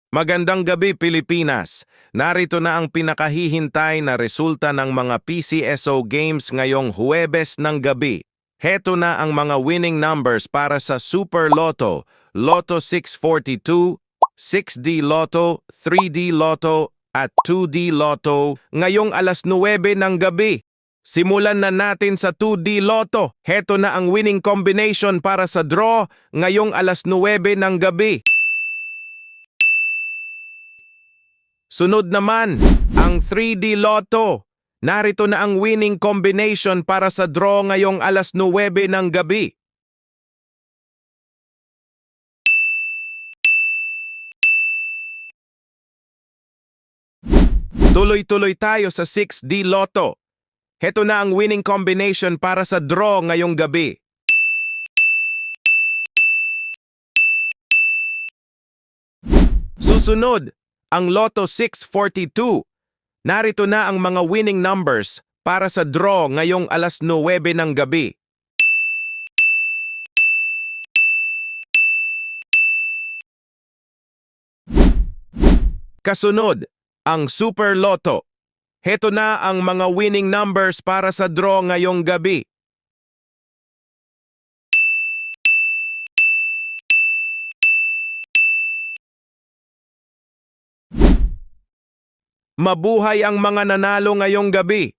Magandang gabi, Pilipinas! Narito na ang pinakahihintay na resulta ng mga PCSO games ngayong Huwebes ng gabi. Heto na ang mga winning numbers para sa Super Lotto, Lotto 642, 6D Lotto, 3D Lotto, at 2D Lotto ngayong alas 9 ng gabi. Simulan na natin sa 2D Lotto. Heto na ang winning combination para sa draw ngayong alas 9 ng gabi. Sunod naman, ang 3D Lotto. Narito na ang winning combination para sa draw ngayong alas 9 ng gabi. Tuloy-tuloy tayo sa 6D Lotto. Heto na ang winning combination para sa draw ngayong gabi. Susunod, ang Lotto 642. Narito na ang mga winning numbers para sa draw ngayong alas 9 ng gabi. Kasunod, ang Super Lotto. Heto na ang mga winning numbers para sa draw ngayong gabi. Mabuhay ang mga nanalo ngayong gabi.